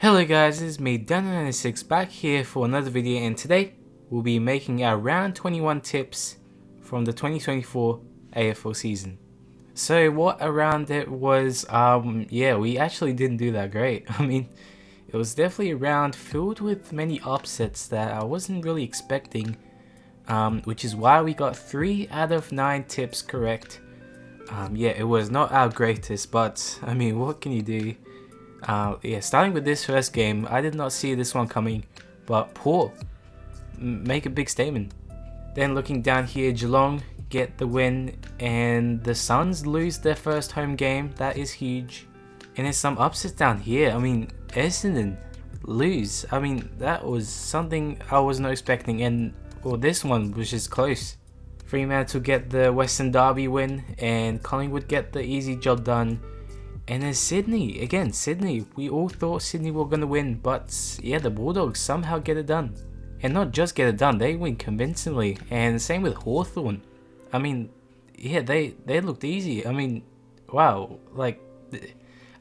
Hello guys, this is me, Dan96, back here for another video, and today we'll be making our round 21 tips from the 2024 AFL season. So what around it was, yeah, we actually didn't do that great. I mean, it was definitely a round filled with many upsets that I wasn't really expecting, which is why we got 3 out of 9 tips correct. Yeah, it was not our greatest, but I mean, what can you do? Yeah, starting with this first game, I did not see this one coming, but Port make a big statement. Then looking down here, Geelong get the win, and the Suns lose their first home game. That is huge. And there's some upsets down here. I mean, Essendon lose. I mean, that was something I was not expecting, and well, this one was just close. Fremantle get the Western Derby win, and Collingwood get the easy job done. And then Sydney, again, Sydney, we all thought Sydney were going to win, but yeah, the Bulldogs somehow get it done. And not just get it done, they win convincingly, and same with Hawthorn. I mean, yeah, they looked easy. I mean, wow, like,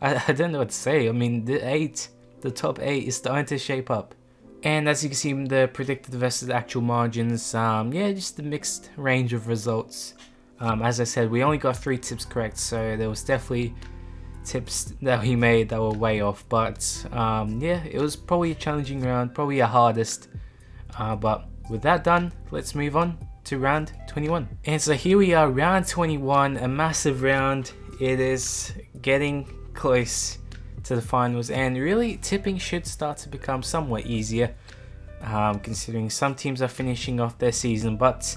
I don't know what to say. I mean, the top 8 is starting to shape up. And as you can see, the predicted versus actual margins, yeah, just a mixed range of results. As I said, we only got 3 tips correct, so there was definitely tips that we made that were way off, but yeah, it was probably a challenging round, probably our hardest, but with that done, let's move on to round 21. And so here we are, round 21, a massive round. It is getting close to the finals, and really tipping should start to become somewhat easier, considering some teams are finishing off their season, but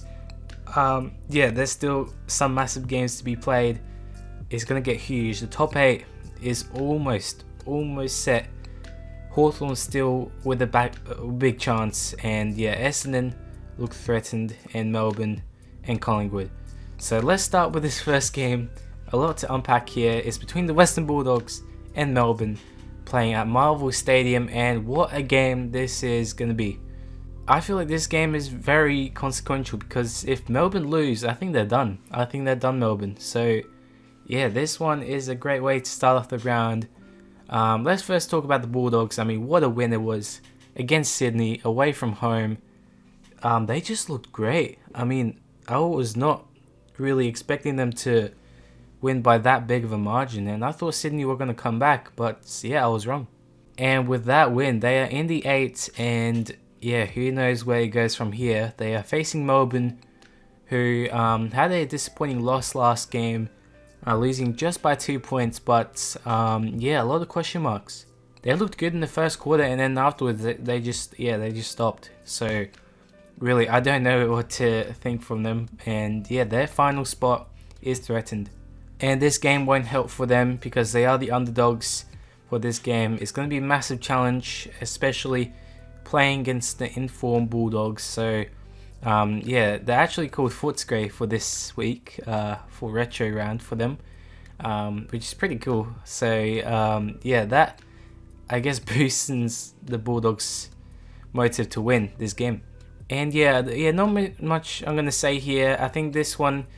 yeah, there's still some massive games to be played. It's going to get huge. The top 8 is almost set. Hawthorn still with a big chance, and yeah, Essendon look threatened, and Melbourne and Collingwood. So let's start with this first game. A lot to unpack here. It's between the Western Bulldogs and Melbourne, playing at Marvel Stadium, and what a game this is going to be. I feel like this game is very consequential, because if Melbourne lose, I think they're done. I think they're done, Melbourne. So yeah, this one is a great way to start off the round. Let's first talk about the Bulldogs. I mean, what a win it was against Sydney, away from home. They just looked great. I mean, I was not really expecting them to win by that big of a margin, and I thought Sydney were going to come back, but yeah, I was wrong. And with that win, they are in the 8, and yeah, who knows where it goes from here. They are facing Melbourne, who had a disappointing loss last game, losing just by 2 points, but yeah, a lot of question marks. They looked good in the first quarter, and then afterwards they just stopped. So really, I don't know what to think from them, and yeah, their final spot is threatened. And this game won't help for them, because they are the underdogs for this game. It's going to be a massive challenge, especially playing against the informed Bulldogs. So yeah, they're actually called Footscray for this week, for retro round for them, which is pretty cool. So yeah, that I guess boosts the Bulldogs' motive to win this game. And yeah, not much I'm gonna say here. I think this one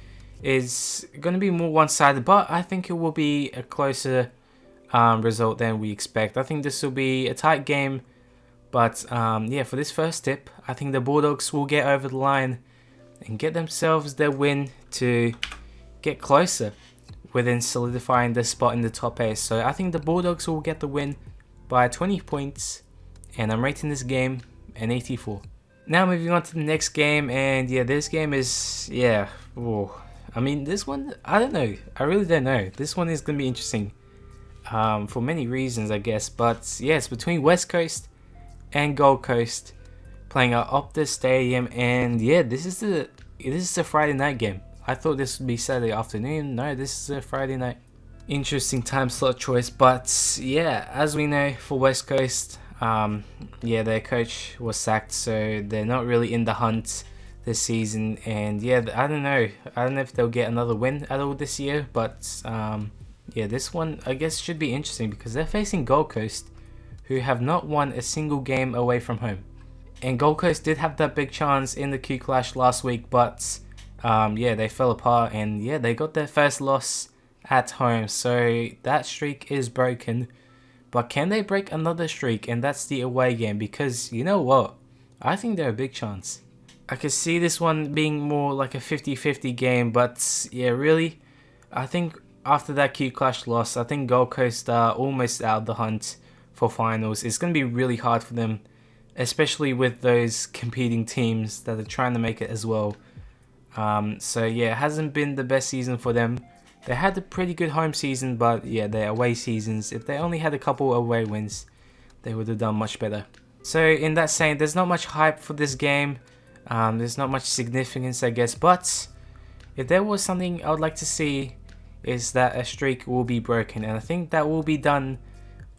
is gonna be more one-sided, but I think it will be a closer result than we expect. I think this will be a tight game. But yeah, for this first tip, I think the Bulldogs will get over the line and get themselves their win to get closer within solidifying their spot in the top 8. So I think the Bulldogs will get the win by 20 points, and I'm rating this game an 84. Now moving on to the next game, and yeah, this game is, yeah, oh, I mean, this one, I don't know. I really don't know. This one is going to be interesting for many reasons, I guess. But yeah, it's between West Coast and Gold Coast, playing at Optus Stadium, and yeah, this is a Friday night game. I thought this would be Saturday afternoon. No, this is a Friday night. Interesting time slot choice, but yeah, as we know, for West Coast, yeah, their coach was sacked, so they're not really in the hunt this season. And yeah, I don't know if they'll get another win at all this year, but yeah, this one I guess should be interesting, because they're facing Gold Coast, who have not won a single game away from home. And Gold Coast did have that big chance in the Q Clash last week, but yeah, they fell apart, and yeah, they got their first loss at home, so that streak is broken. But can they break another streak? And that's the away game, because you know what? I think they're a big chance. I could see this one being more like a 50-50 game, but yeah, really, I think after that Q Clash loss, I think Gold Coast are almost out of the hunt for finals. It's going to be really hard for them, especially with those competing teams that are trying to make it as well. So yeah, it hasn't been the best season for them. They had a pretty good home season, but yeah, their away seasons, if they only had a couple away wins, they would have done much better. So in that saying, there's not much hype for this game. There's not much significance, I guess, but if there was something I would like to see, is that a streak will be broken, and I think that will be done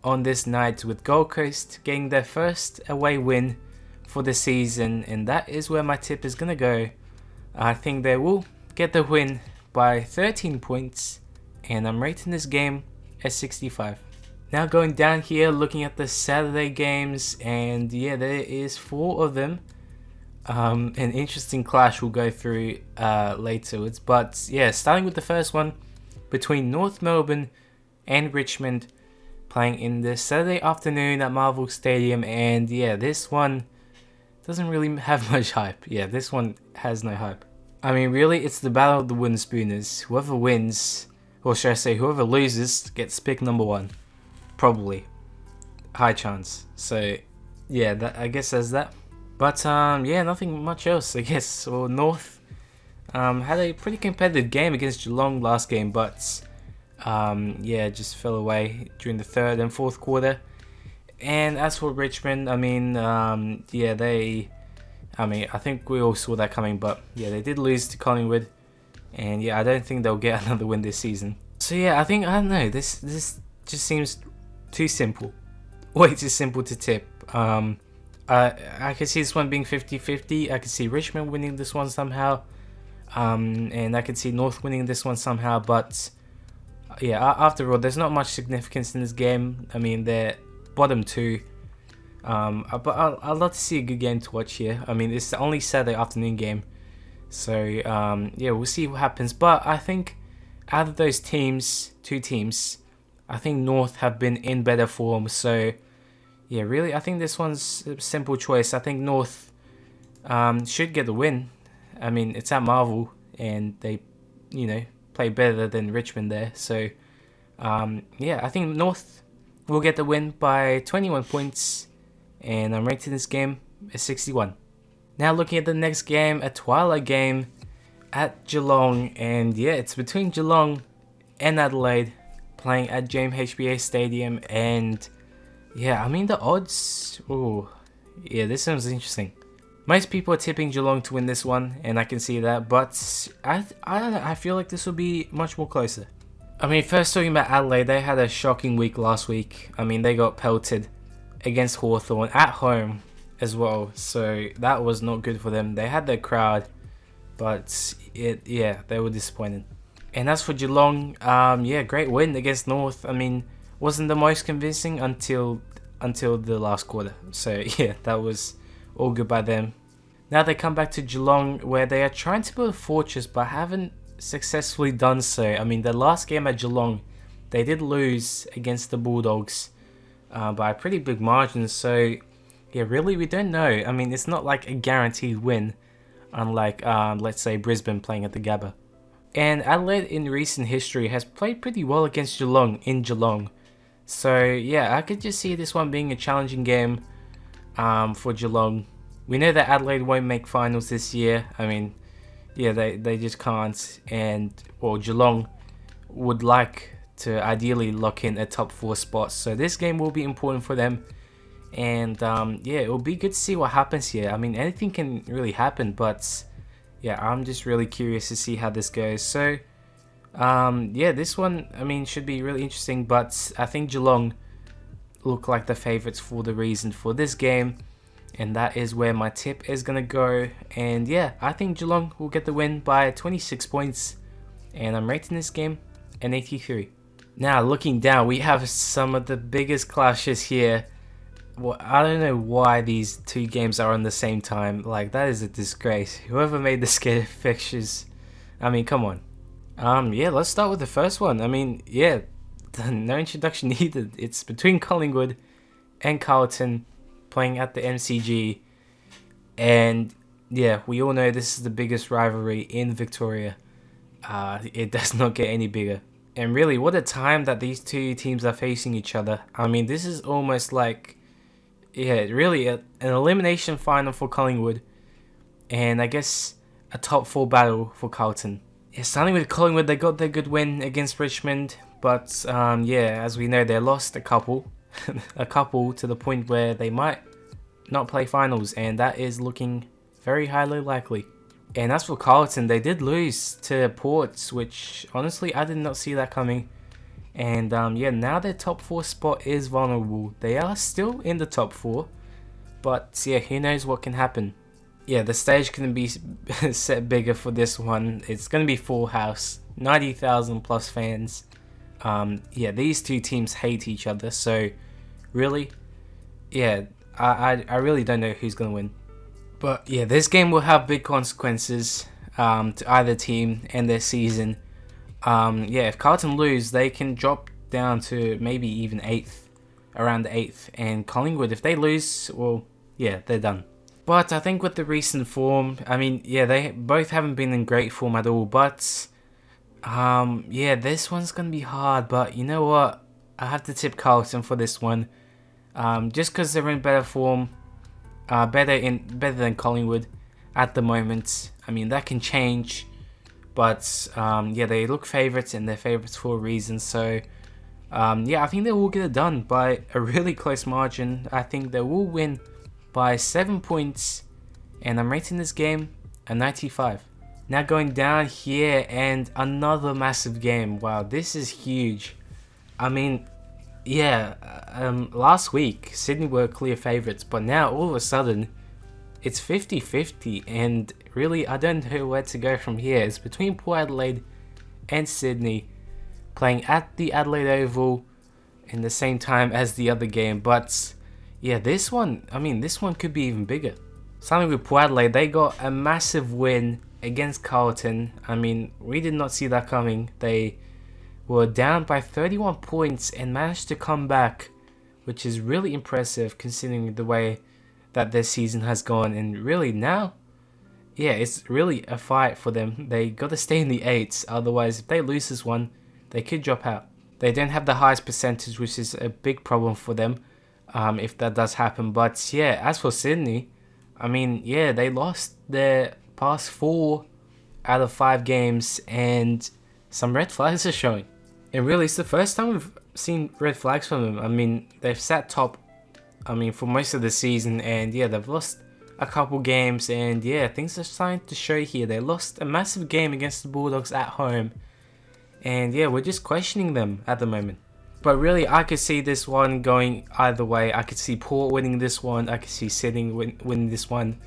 on this night with Gold Coast getting their first away win for the season, and that is where my tip is gonna go. I think they will get the win by 13 points, and I'm rating this game at 65. Now going down here, looking at the Saturday games, and yeah, there is 4 of them. An interesting clash we'll go through later, but yeah, starting with the first one between North Melbourne and Richmond, playing in the Saturday afternoon at Marvel Stadium, and yeah, this one doesn't really have much hype. Yeah, this one has no hype. I mean, really, it's the battle of the wooden spooners. Whoever wins, or should I say whoever loses, gets pick number 1. Probably. High chance. So yeah, I guess there's that. But yeah, nothing much else, I guess. So North had a pretty competitive game against Geelong last game, but yeah, just fell away during the 3rd and 4th quarter. And as for Richmond, I mean, yeah, I think we all saw that coming, but yeah, they did lose to Collingwood, and yeah, I don't think they'll get another win this season. So yeah, I don't know, this just seems too simple, way too simple to tip. I could see this one being 50-50. I could see Richmond winning this one somehow, and I could see North winning this one somehow, but yeah, after all, there's not much significance in this game. I mean, they're bottom 2. But I'd love to see a good game to watch here. I mean, it's the only Saturday afternoon game, so yeah, we'll see what happens. But I think out of those teams, 2 teams, I think North have been in better form. So yeah, really, I think this one's a simple choice. I think North should get the win. I mean, it's at Marvel, and they, you know, play better than Richmond there. So yeah, I think North will get the win by 21 points. And I'm rating this game at 61. Now looking at the next game, a twilight game at Geelong, and yeah, it's between Geelong and Adelaide, playing at James HBA Stadium, and yeah, I mean the odds, oh yeah, this sounds interesting. Most people are tipping Geelong to win this one, and I can see that, but I feel like this will be much more closer. I mean, first talking about Adelaide, they had a shocking week last week. I mean, they got pelted against Hawthorn at home as well, so that was not good for them. They had their crowd, but yeah, they were disappointed. And as for Geelong, yeah, great win against North. I mean, wasn't the most convincing until the last quarter. So yeah, that was all good by them. Now they come back to Geelong, where they are trying to build a fortress, but haven't successfully done so. I mean, the last game at Geelong, they did lose against the Bulldogs by a pretty big margin, so yeah, really we don't know. I mean, it's not like a guaranteed win, unlike let's say Brisbane playing at the Gabba. And Adelaide in recent history has played pretty well against Geelong in Geelong, so yeah, I could just see this one being a challenging game for Geelong. We know that Adelaide won't make finals this year. I mean, yeah, they just can't, and well, Geelong would like to ideally lock in a top 4 spot, so this game will be important for them. And yeah, it will be good to see what happens here. I mean, anything can really happen, but yeah, I'm just really curious to see how this goes. So yeah, this one, I mean, should be really interesting, but I think Geelong look like the favourites for the reason for this game, and that is where my tip is gonna go. And yeah, I think Geelong will get the win by 26 points, and I'm rating this game an 83. Now looking down, we have some of the biggest clashes here. Well, I don't know why these 2 games are on the same time. Like, that is a disgrace. Whoever made the schedule fixtures, I mean, come on. Yeah, let's start with the first one. I mean, yeah, no introduction needed. It's between Collingwood and Carlton playing at the MCG. And yeah, we all know this is the biggest rivalry in Victoria. It does not get any bigger. And really, what a time that these two teams are facing each other. I mean, this is almost like, yeah, really an elimination final for Collingwood. And I guess a top 4 battle for Carlton. Yeah, starting with Collingwood, they got their good win against Richmond. But yeah, as we know, they lost a couple. a couple to the point where they might not play finals. And that is looking very highly likely. And as for Carlton, they did lose to Ports, which honestly I did not see that coming. And yeah, now their top 4 spot is vulnerable. They are still in the top 4, but yeah, who knows what can happen. Yeah, the stage can be set bigger for this one. It's going to be full house, 90,000 plus fans. Yeah, these two teams hate each other, so really, yeah, I really don't know who's going to win. But yeah, this game will have big consequences to either team and their season. Yeah, if Carlton lose, they can drop down to maybe even 8th, around the 8th. And Collingwood, if they lose, well, yeah, they're done. But I think with the recent form, I mean, yeah, they both haven't been in great form at all. But yeah, this one's going to be hard. But you know what? I have to tip Carlton for this one. Just because they're in better form. Better than Collingwood at the moment. I mean, that can change, but yeah, they look favourites and they're favourites for a reason. So yeah, I think they will get it done by a really close margin. I think they will win by 7 points, and I'm rating this game a 95. Now going down here, and another massive game. Wow, this is huge. I mean, yeah, last week Sydney were clear favourites, but now all of a sudden it's 50-50, and really I don't know where to go from here. It's between Port Adelaide and Sydney, playing at the Adelaide Oval in the same time as the other game. But yeah, this one, I mean, this one could be even bigger. Starting with Port Adelaide, they got a massive win against Carlton. I mean, we did not see that coming. They were down by 31 points and managed to come back, which is really impressive considering the way that their season has gone. And really now, yeah, it's really a fight for them. They got to stay in the 8s, otherwise if they lose this one, they could drop out. They don't have the highest percentage, which is a big problem for them if that does happen. But yeah, as for Sydney, I mean, yeah, they lost their past 4 out of 5 games, and some red flags are showing. And really, it's the first time we've seen red flags from them. I mean, they've sat top, I mean, for most of the season, and yeah, they've lost a couple games, and yeah, things are starting to show here. They lost a massive game against the Bulldogs at home, and yeah, we're just questioning them at the moment. But really, I could see this one going either way. I could see Port winning this one, I could see Sydney winning this one,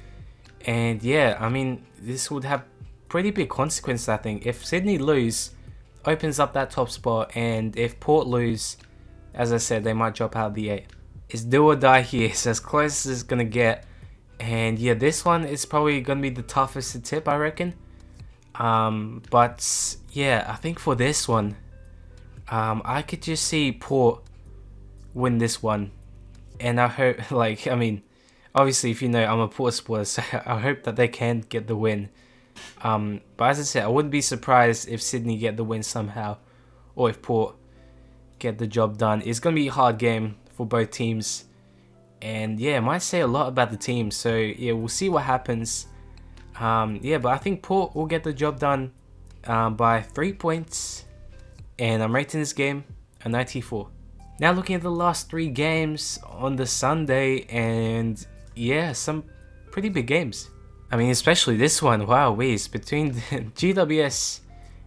and yeah, I mean, this would have pretty big consequences, I think. If Sydney lose, opens up that top spot, and if Port lose, as I said, they might drop out of the 8. It's do or die here. It's as close as it's gonna get, and yeah, this one is probably gonna be the toughest to tip, I reckon. But yeah, I think for this one, I could just see Port win this one, and I hope, like, I mean, obviously, if you know, I'm a Port supporter, so I hope that they can get the win. But as I said, I wouldn't be surprised if Sydney get the win somehow, or if Port get the job done. It's going to be a hard game for both teams, and yeah, it might say a lot about the team. So yeah, we'll see what happens. Yeah, but I think Port will get the job done by 3 points, and I'm rating this game a 94. Now looking at the last 3 games on the Sunday, and yeah, some pretty big games. I mean, especially this one, wow, it's between GWS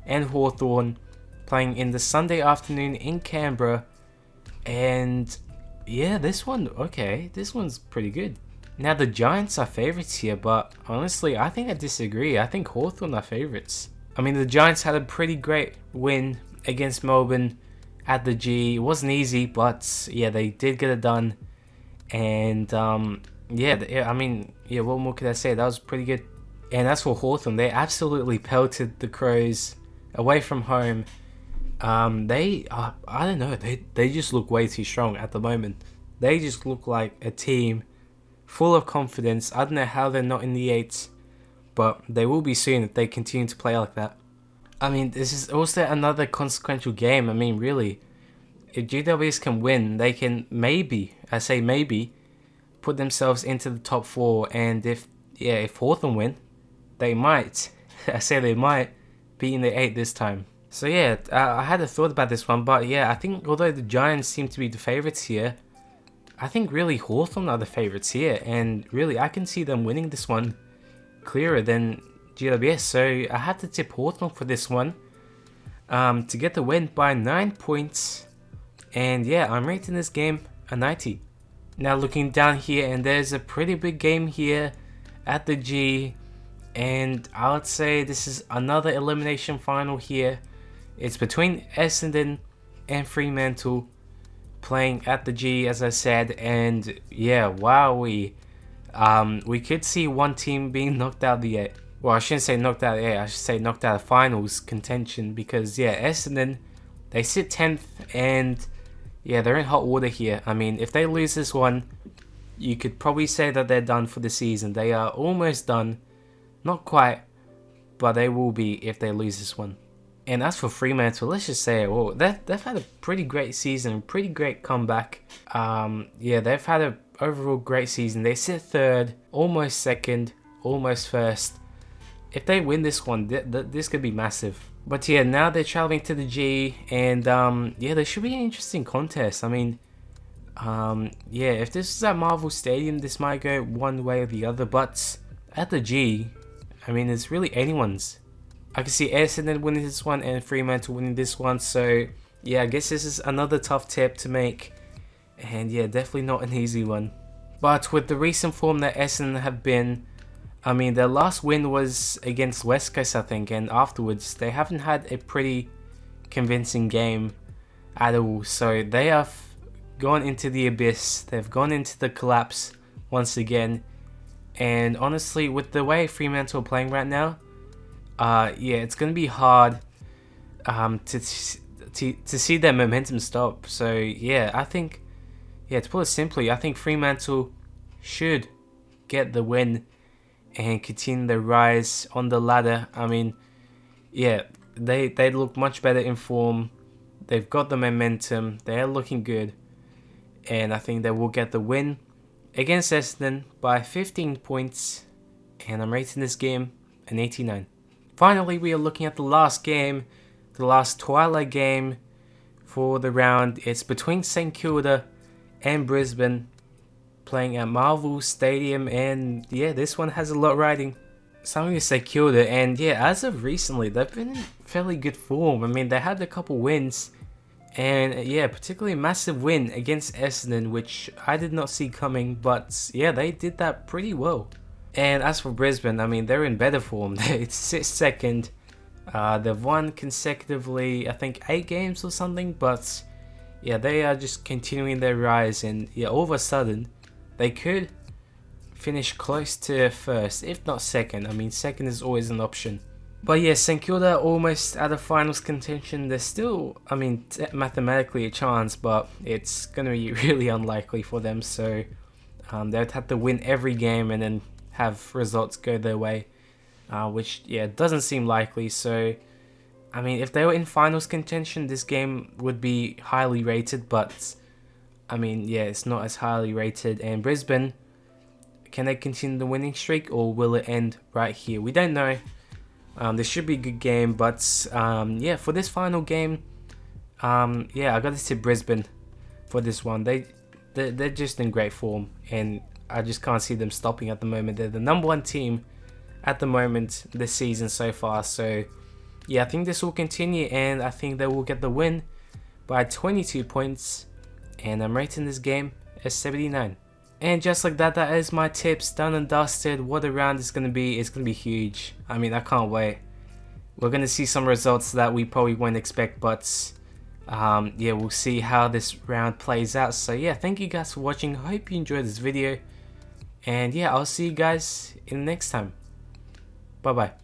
and Hawthorn, playing in the Sunday afternoon in Canberra. And yeah, this one, okay, this one's pretty good. Now the Giants are favourites here, but honestly, I think I disagree. I think Hawthorn are favourites. I mean, the Giants had a pretty great win against Melbourne at the G. It wasn't easy, but yeah, they did get it done. And yeah, I mean, yeah, what more could I say? That was pretty good. And as for Hawthorn, they absolutely pelted the Crows away from home. I don't know, they just look way too strong at the moment. They just look like a team full of confidence. I don't know how they're not in the 8s, but they will be soon if they continue to play like that. I mean, this is also another consequential game. I mean, really, if GWS can win, they can maybe, I say maybe, put themselves into the top 4. And if Hawthorn win, they might, I say they might, be in the 8 this time. So yeah, I had a thought about this one, but yeah, I think although the Giants seem to be the favourites here, I think really Hawthorn are the favourites here, and really I can see them winning this one clearer than GWS. So I had to tip Hawthorn for this one to get the win by 9 points. And yeah, I'm rating this game a 90. Now looking down here, and there's a pretty big game here at the G, and I would say this is another elimination final here. It's between Essendon and Fremantle playing at the G, as I said, and yeah, wow, we could see one team being knocked out of the 8. Well, I shouldn't say knocked out of the 8, I should say knocked out of finals contention, because yeah, Essendon, they sit 10th, and yeah, they're in hot water here. I mean, if they lose this one, you could probably say that they're done for the season. They are almost done, not quite, but they will be if they lose this one. And as for Fremantle, let's just say, well, they've had a pretty great season, pretty great comeback. Yeah, they've had an overall great season. They sit 3rd, almost 2nd, almost 1st. If they win this one, this could be massive. But yeah, now they're traveling to the G, and yeah, there should be an interesting contest. I mean, yeah, if this is at Marvel Stadium, this might go one way or the other. But at the G, I mean, it's really anyone's. I can see Essendon winning this one and Fremantle winning this one. So yeah, I guess this is another tough tip to make. And yeah, definitely not an easy one. But with the recent form that Essendon have been, I mean, their last win was against West Coast, I think. And afterwards, they haven't had a pretty convincing game at all. So they have gone into the abyss. They've gone into the collapse once again. And honestly, with the way Fremantle are playing right now, yeah, it's going to be hard to see their momentum stop. So yeah, I think, yeah, to put it simply, I think Fremantle should get the win and continue the rise on the ladder. I mean, yeah, they look much better in form. They've got the momentum. They're looking good. And I think they will get the win against Essendon by 15 points. And I'm rating this game an 89. Finally, we are looking at the last game, the last Twilight game for the round. It's between St Kilda and Brisbane, playing at Marvel Stadium, and yeah, this one has a lot riding. So I'm going to say Kilda, and yeah, as of recently, they've been in fairly good form. I mean, they had a couple wins, and yeah, particularly a massive win against Essendon, which I did not see coming, but yeah, they did that pretty well. And as for Brisbane, I mean, they're in better form. They sit 2nd. They've won consecutively, I think, 8 games or something, but yeah, they are just continuing their rise, and yeah, all of a sudden, they could finish close to 1st, if not 2nd. I mean, 2nd is always an option. But yeah, St Kilda almost out of finals contention. There's still, I mean, mathematically a chance, but it's going to be really unlikely for them. So they'd have to win every game and then have results go their way, which, yeah, doesn't seem likely. So, I mean, if they were in finals contention, this game would be highly rated, but I mean, yeah, it's not as highly rated. And Brisbane, can they continue the winning streak, or will it end right here? We don't know. This should be a good game, but yeah, for this final game, yeah, I got to tip Brisbane for this one. They're just in great form, and I just can't see them stopping at the moment. They're the number 1 team at the moment this season so far. So yeah, I think this will continue, and I think they will get the win by 22 points. And I'm rating this game as 79. And just like that, that is my tips done and dusted. What a round is going to be. It's going to be huge. I mean, I can't wait. We're going to see some results that we probably won't expect, but yeah, we'll see how this round plays out. So yeah, thank you guys for watching. I hope you enjoyed this video. And yeah, I'll see you guys in the next time. Bye bye.